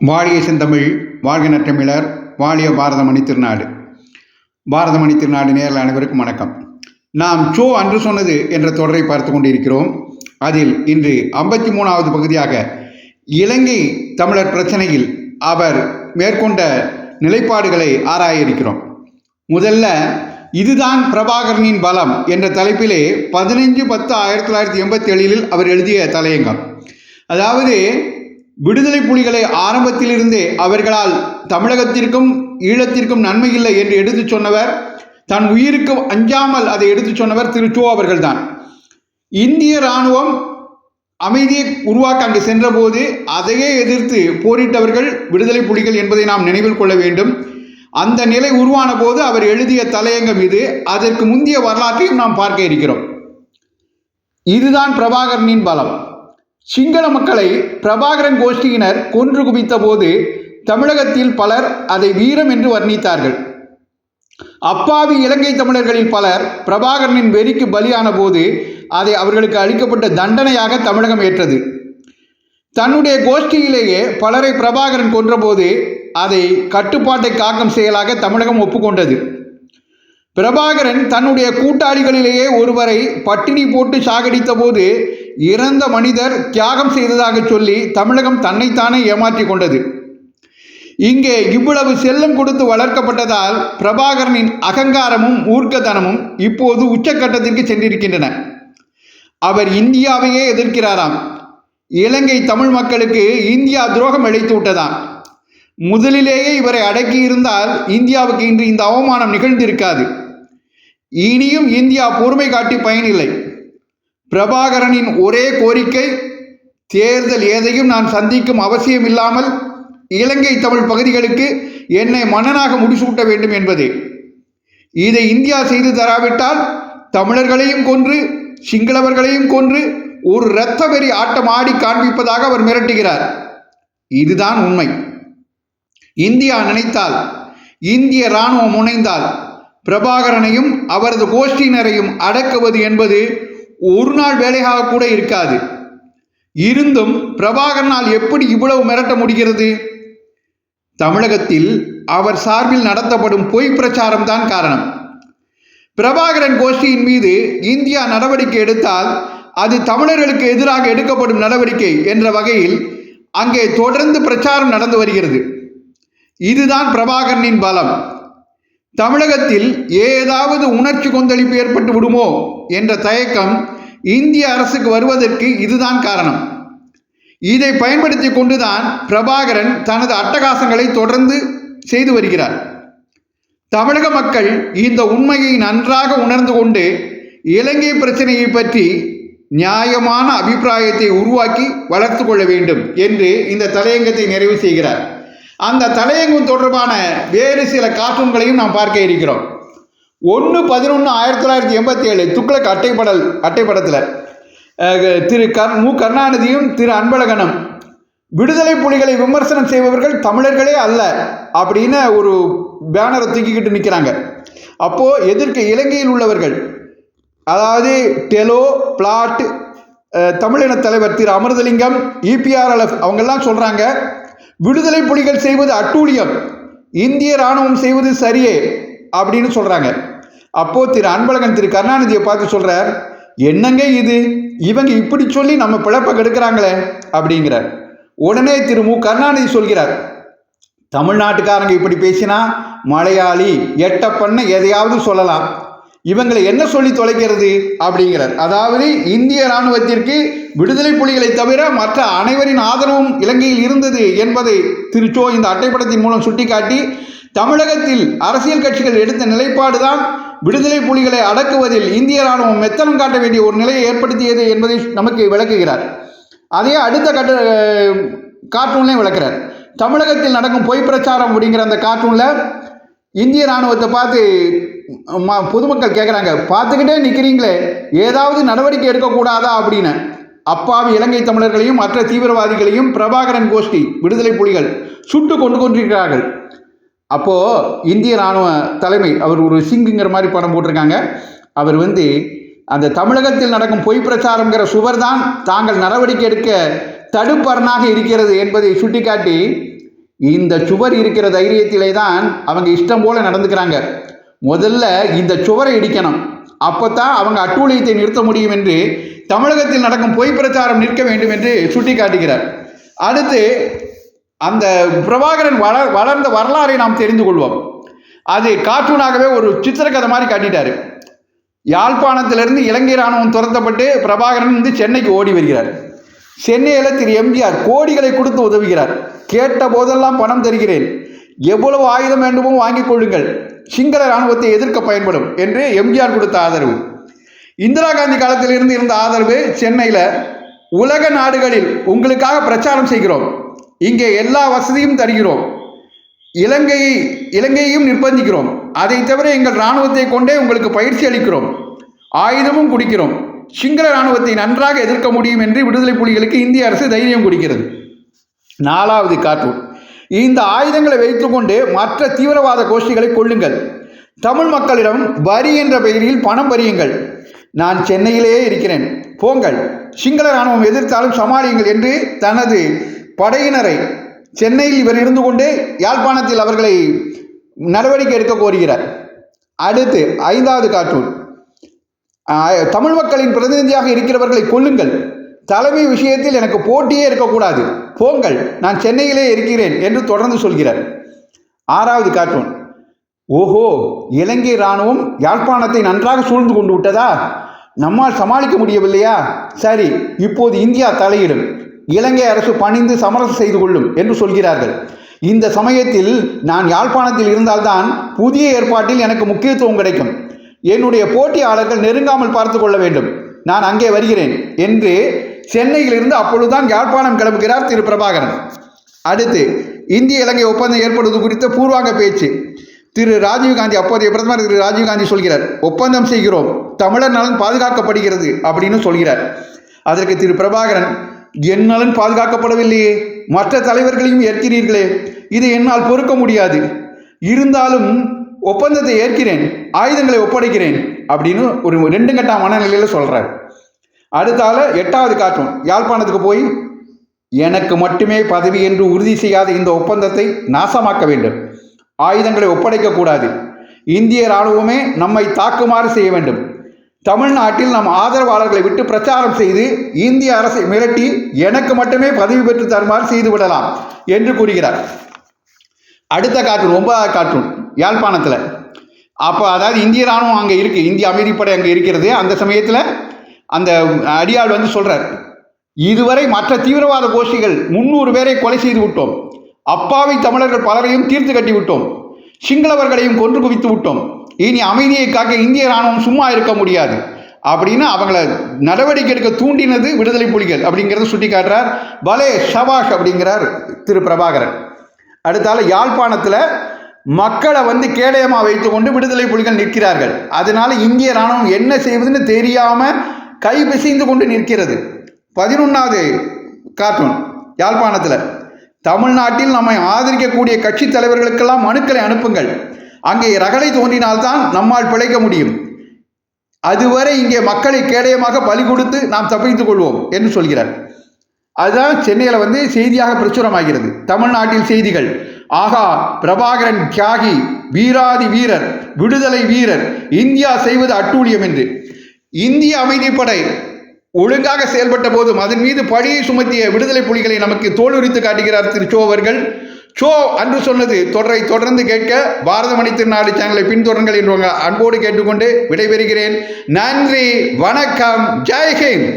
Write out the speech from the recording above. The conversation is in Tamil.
வாழிய செந்தமிழ், வாழ்க நற்றமிழர், வாழிய பாரதமணி திருநாடு. பாரதமணி திருநாடு நேரில் அனைவருக்கும் வணக்கம். நாம் சோ அன்று சொன்னது என்ற தொடரை பார்த்து கொண்டிருக்கிறோம். அதில் இன்று 53வது பகுதியாக இலங்கை தமிழர் பிரச்சனையில் அவர் மேற்கொண்ட நிலைப்பாடுகளை ஆராய இருக்கிறோம். முதல்ல இதுதான் பிரபாகரனின் பலம் என்ற தலைப்பிலே 15/10/1987 அவர் எழுதிய தலையங்கம். அதாவது விடுதலை புலிகளை ஆரம்பத்திலிருந்தே அவர்களால் தமிழகத்திற்கும் ஈழத்திற்கும் நன்மை இல்லை என்று எடுத்துச் சொன்னவர், தன் உயிருக்கு அஞ்சாமல் அதை எடுத்துச் சொன்னவர் திரு சோ அவர்கள்தான். இந்திய இராணுவம் அமைதியை உருவாக்க அங்கு சென்றபோது அதையே எதிர்த்து போரிட்டவர்கள் விடுதலை புலிகள் என்பதை நாம் நினைவில் கொள்ள வேண்டும். அந்த நிலை உருவான போது அவர் எழுதிய தலையங்கம் இது. அதற்கு முந்தைய வரலாற்றையும் நாம் பார்க்க இருக்கிறோம். இதுதான் பிரபாகரனின் பலம். சிங்கள மக்களை பிரபாகரன் கோஷ்டியினர் கொன்று குவித்த போது தமிழகத்தில் பலர் அதை வீரம் என்று வர்ணித்தார்கள். அப்பாவி இலங்கை தமிழர்களில் பலர் பிரபாகரனின் வெறிக்கு பலியான போது அதை அவர்களுக்கு அளிக்கப்பட்ட தண்டனையாக தமிழகம் ஏற்றது. தன்னுடைய கோஷ்டியிலேயே பலரை பிரபாகரன் கொன்றபோது அதை கட்டுப்பாட்டை காக்கும் செயலாக தமிழகம் ஒப்புக்கொண்டது. பிரபாகரன் தன்னுடைய கூட்டாளிகளிலேயே ஒருவரை பட்டினி போட்டு சாகடித்த போது இறந்த மனிதர் தியாகம் செய்ததாக சொல்லி தமிழகம் தன்னைத்தானே ஏமாற்றி கொண்டது. இங்கே இவ்வளவு செல்லம் கொடுத்து வளர்க்கப்பட்டதால் பிரபாகரனின் அகங்காரமும் மூர்க்கத்தனமும் இப்போது உச்சக்கட்டத்திற்கு சென்றிருக்கின்றன. அவர் இந்தியாவையே எதிர்க்கிறாராம். இலங்கை தமிழ் மக்களுக்கு இந்தியா துரோகம் இழைத்து விட்டதாம். முதலிலேயே இவரை அடக்கியிருந்தால் இந்தியாவுக்கு இன்று இந்த அவமானம் நிகழ்ந்திருக்காது. இனியும் இந்தியா பொறுமை காட்டி பயனில்லை. பிரபாகரனின் ஒரே கோரிக்கை, தேர்தல் ஏதையும் நான் சந்திக்கும் அவசியம் இல்லாமல் இலங்கை தமிழ் பகுதிகளுக்கு என்னை மன்னனாக முடிசூட்ட வேண்டும் என்பதே. இதை இந்தியா செய்து தராவிட்டால் தமிழர்களையும் கொன்று சிங்களவர்களையும் கொன்று ஒரு இரத்த வெறி ஆட்டம் ஆடி காண்பிப்பதாக அவர் மிரட்டுகிறார். இதுதான் உண்மை. இந்தியா நினைத்தால், இந்திய இராணுவம் முனைந்தால் பிரபாகரனையும் அவரது கோஷ்டியினரையும் அடக்குவது என்பது ஒரு நாள் வேலையாக கூட இருக்காது. இருந்தும் பிரபாகரனால் எப்படி இவ்வளவு மிரட்ட முடிகிறது? தமிழகத்தில் அவர் சார்பில் நடத்தப்படும் பொய் பிரச்சாரம் தான் காரணம். பிரபாகரன் கோஷ்டியின் மீது இந்தியா நடவடிக்கை எடுத்தால் அது தமிழர்களுக்கு எதிராக எடுக்கப்படும் நடவடிக்கை என்ற வகையில் அங்கே தொடர்ந்து பிரச்சாரம் நடந்து வருகிறது. இதுதான் பிரபாகரனின் பலம். தமிழகத்தில் ஏதாவது உணர்ச்சி கொந்தளிப்பு ஏற்பட்டு விடுமோ என்ற தயக்கம் இந்திய அரசுக்கு வருவதற்கு இதுதான் காரணம். இதை பயன்படுத்தி கொண்டுதான் பிரபாகரன் தனது அட்டகாசங்களை தொடர்ந்து செய்து வருகிறார். தமிழக மக்கள் இந்த உண்மையை நன்றாக உணர்ந்து கொண்டு இலங்கை பிரச்சனையை பற்றி நியாயமான அபிப்பிராயத்தை உருவாக்கி வளர்த்து கொள்ள வேண்டும் என்று இந்த தலையங்கத்தை நிறைவு செய்கிறார். அந்த தலையங்கம் தொடர்பான வேறு சில கார்ட்டூன்களையும் நாம் பார்க்க இருக்கிறோம். 1/11/1987 துக்ளக் அட்டைப்படத்தில் திரு மு கருணாநிதியும் திரு அன்பழகனும் விடுதலை புலிகளை விமர்சனம் செய்பவர்கள் தமிழர்களே அல்ல அப்படின்னு ஒரு பேனரை தூக்கிக்கிட்டு நிற்கிறாங்க. அப்போது எதிர்க்க இலங்கையில் உள்ளவர்கள், அதாவது டெலோ பிளாட் தமிழின தலைவர் திரு அமிர்தலிங்கம், EPRLF அவங்கெல்லாம் சொல்கிறாங்க, விடுதலை புலிகள் செய்வது அட்டூழியம், இந்திய இராணுவம் செய்வது சரியே அப்படின்னு சொல்கிறாங்க. அப்போது திரு அன்பழகன் திரு கருணாநிதியை பார்த்து சொல்கிறார், என்னங்க இது, இவங்க இப்படி சொல்லி நம்ம பிழப்ப கெடுக்கிறாங்களே அப்படிங்கிறார். உடனே திரு மு கருணாநிதி சொல்கிறார், தமிழ்நாட்டுக்காரங்க இப்படி பேசினா மலையாளி எட்டப்பண்ண எதையாவது சொல்லலாம், இவங்களை என்ன சொல்லி தொலைக்கிறது அப்படிங்கிறார். அதாவது இந்திய இராணுவத்திற்கு விடுதலை புலிகளை தவிர மற்ற அனைவரின் ஆதரவும் இலங்கையில் இருந்தது என்பதை திரு சோ இந்த அட்டைப்படத்தின் மூலம் சுட்டிக்காட்டி, தமிழகத்தில் அரசியல் கட்சிகள் எடுத்த நிலைப்பாடுதான் விடுதலை புலிகளை அடக்குவதில் இந்திய இராணுவம் மெத்தனம் காட்ட வேண்டிய ஒரு நிலையை ஏற்படுத்தியது என்பதை நமக்கு விளக்குகிறார். அதே அடுத்த கார்ட்டூன்லையும் விளக்குறார். தமிழகத்தில் நடக்கும் பொய் பிரச்சாரம் அப்படிங்கிற அந்த கார்ட்டூனில் இந்திய இராணுவத்தை பார்த்து பொதுமக்கள் கேட்குறாங்க, பார்த்துக்கிட்டே நிற்கிறீங்களே, ஏதாவது நடவடிக்கை எடுக்கக்கூடாதா அப்படின்னு. அப்பாவி இலங்கை தமிழர்களையும் மற்ற தீவிரவாதிகளையும் பிரபாகரன் கோஷ்டி விடுதலை புலிகள் சுட்டு கொண்டிருக்கிறார்கள். அப்போது இந்திய இராணுவ தலைமை, அவர் ஒரு சிங்குங்கிற மாதிரி படம் போட்டிருக்காங்க, அவர் அந்த தமிழகத்தில் நடக்கும் பொய் பிரச்சாரங்கிற சுவர் தான் தாங்கள் நடவடிக்கை எடுக்க தடுப்பரணாக இருக்கிறது என்பதை சுட்டிக்காட்டி இந்த சுவர் இருக்கிற தைரியத்திலே தான் அவங்க இஷ்டம் போல நடந்துக்கிறாங்க. முதல்ல இந்த சுவரை இடிக்கணும், அப்போத்தான் அவங்க அட்டூழியத்தை நிறுத்த முடியும் என்று தமிழகத்தில் நடக்கும் பொய் பிரச்சாரம் நிற்க வேண்டும் என்று சுட்டி காட்டுகிறார். அடுத்து அந்த பிரபாகரன் வளர்ந்த வரலாறை நாம் தெரிந்து கொள்வோம். அது கார்ட்டூனாகவே ஒரு சித்திரக்கதை மாதிரி காட்டிட்டார். யாழ்ப்பாணத்திலிருந்து இலங்கை இராணுவம் துரத்தப்பட்டு பிரபாகரன் வந்து சென்னைக்கு ஓடி வருகிறார். சென்னையில் திரு எம்ஜிஆர் கோடிகளை கொடுத்து உதவுகிறார். கேட்ட போதெல்லாம் பணம் தருகிறேன், எவ்வளவு ஆயுதம் வேண்டுமோ வாங்கிக் கொள்ளுங்கள், சிங்கள இராணுவத்தை எதிர்க்க பயன்படும் என்று எம்ஜிஆர் கொடுத்த ஆதரவு. இந்திரா காந்தி காலத்தில் இருந்த ஆதரவு சென்னையில் உலக நாடுகளில் உங்களுக்காக பிரச்சாரம் செய்கிறோம், இங்கே எல்லா வசதியும் தருகிறோம், இலங்கையையும் நிர்பந்திக்கிறோம், அதை தவிர எங்கள் இராணுவத்தை கொண்டே உங்களுக்கு பயிற்சி அளிக்கிறோம், ஆயுதமும் குடிக்கிறோம், சிங்கள இராணுவத்தை நன்றாக எதிர்க்க முடியும் என்று விடுதலை புலிகளுக்கு இந்திய அரசு தைரியம் கொடுக்கிறது. 4வது கார்ட்டூன், இந்த ஆயுதங்களை வைத்துக்கொண்டு மற்ற தீவிரவாத கோஷ்டிகளை கொள்ளுங்கள், தமிழ் மக்களிடம் வரி என்ற பெயரில் பணம் வரியுங்கள், நான் சென்னையிலேயே இருக்கிறேன், போங்கள், சிங்கள இராணுவம் எதிர்த்தாலும் சமாளியுங்கள் என்று தனது படையினரை சென்னையில் இவர் இருந்து கொண்டு யாழ்ப்பாணத்தில் அவர்களை நடவடிக்கை எடுக்க கோருகிறார். அடுத்து 5வது கார்ட்டூன், தமிழ் மக்களின் பிரதிநிதியாக இருக்கிறவர்களை கொல்லுங்கள், தலைமை விஷயத்தில் எனக்கு போட்டியே இருக்கக்கூடாது, போங்கள், நான் சென்னையிலே இருக்கிறேன் என்று தொடர்ந்து சொல்கிறார். 6வது கார்ட்டூன், ஓஹோ, இலங்கை இராணுவம் யாழ்ப்பாணத்தை நன்றாக சூழ்ந்து கொண்டு விட்டதா, நம்மால் சமாளிக்க முடியவில்லையா, சரி, இப்போது இந்தியா தலையிடும், இலங்கை அரசு பணிந்து சமரசம் செய்து கொள்ளும் என்று சொல்கிறார்கள். இந்த சமயத்தில் நான் யாழ்ப்பாணத்தில் இருந்தால்தான் புதிய ஏற்பாட்டில் எனக்கு முக்கியத்துவம் கிடைக்கும், என்னுடைய போட்டியாளர்கள் நெருங்காமல் பார்த்து கொள்ள வேண்டும், நான் அங்கே வருகிறேன் என்று சென்னையிலிருந்து அப்பொழுதுதான் யாழ்ப்பாணம் கிளம்புகிறார் திரு பிரபாகரன். அடுத்து இந்திய இலங்கை ஒப்பந்தம் ஏற்படுவது குறித்த பூர்வாங்க பேச்சு. திரு ராஜீவ்காந்தி, அப்போதைய பிரதமர் திரு ராஜீவ்காந்தி சொல்கிறார், ஒப்பந்தம் செய்கிறோம், தமிழர் நலன் பாதுகாக்கப்படுகிறது அப்படின்னு சொல்கிறார். அதற்கு திரு பிரபாகரன், என் நலன் பாதுகாக்கப்படவில்லையே, மற்ற தலைவர்களையும் ஏற்கிறீர்களே, இதை என்னால் பொறுக்க முடியாது, இருந்தாலும் ஒப்பந்தத்தை ஏற்கிறேன், ஆயுதங்களை ஒப்படைக்கிறேன் அப்படின்னு ஒரு 2 கட்ட மனநிலையில் சொல்கிறார். அடுத்தால 8வது கார்ட்டூன், யாழ்ப்பாணத்துக்கு போய் எனக்கு மட்டுமே பதவி என்று உறுதி செய்யாத இந்த ஒப்பந்தத்தை நாசமாக்க வேண்டும், ஆயுதங்களை ஒப்படைக்கக்கூடாது, இந்திய இராணுவமே நம்மை தாக்குமாறு செய்ய வேண்டும், தமிழ்நாட்டில் நம் ஆதரவாளர்களை விட்டு பிரச்சாரம் செய்து இந்திய அரசை மிரட்டி எனக்கு மட்டுமே பதவி பெற்று தருமாறு செய்து விடலாம் என்று கூறுகிறார். அடுத்த கார்ட்டூன் 9வது கார்ட்டூன், யாழ்ப்பாணத்தில் அப்போ அதாவது இந்திய இராணுவம் அங்கே இருக்குது, இந்திய அமைதிப்படை அங்கே இருக்கிறது. அந்த சமயத்தில் அந்த அடியாள் வந்து சொல்கிறார், இதுவரை மற்ற தீவிரவாத கோஷ்டிகள் 300 பேரை கொலை செய்து விட்டோம், அப்பாவி தமிழர்கள் பலரையும் தீர்த்து கட்டி விட்டோம், சிங்களவர்களையும் கொன்று குவித்து விட்டோம், இனி அமைதியை காக்க இந்திய இராணுவம் சும்மா இருக்க முடியாது அப்படின்னு அவங்கள நடவடிக்கை எடுக்க தூண்டினது விடுதலை புலிகள் அப்படிங்கிறத சுட்டி காட்டுறார். பலே ஷபாஷ் அப்படிங்கிறார் திரு பிரபாகரன். அடுத்தால யாழ்ப்பாணத்தில் மக்களை வந்து கேடயமாக வைத்துக்கொண்டு விடுதலை புலிகள் நிற்கிறார்கள். அதனால இந்திய இராணுவம் என்ன செய்வதுன்னு தெரியாமல் கை பிசைந்து கொண்டு நிற்கிறது. 11வது கார்ட்டூன், யாழ்ப்பாணத்தில் தமிழ்நாட்டில் நம்மை ஆதரிக்கக்கூடிய கட்சி தலைவர்களுக்கெல்லாம் மனுக்களை அனுப்புங்கள், அங்கே ரகளை தோன்றினால்தான் நம்மால் பிழைக்க முடியும், அதுவரை இங்கே மக்களை கேடயமாக பலி கொடுத்து நாம் தப்பித்துக் கொள்வோம் என்று சொல்கிறார். அதுதான் சென்னையில் வந்து செய்தியாக பிரச்சுரமாகிறது. தமிழ்நாட்டில் செய்திகள், ஆகா பிரபாகரன் தியாகி, வீராதி வீரர், விடுதலை வீரர், இந்தியா செய்வது அட்டூழியம் என்று. இந்திய அமைதிப்படை ஒழுங்காக செயல்பட்ட போதும் அதன் மீது பழியை சுமத்திய விடுதலை புலிகளை நமக்கு தோலுரித்து காட்டுகிறார் திரு சோ அவர்கள். சோ அன்று சொன்னது தொடர்ந்து கேட்க பாரத மணி திருநாடு சேனலை பின்தொடருங்கள் என்று அன்போடு கேட்டுக்கொண்டு விடைபெறுகிறேன். நன்றி, வணக்கம், ஜெய்ஹிந்த்.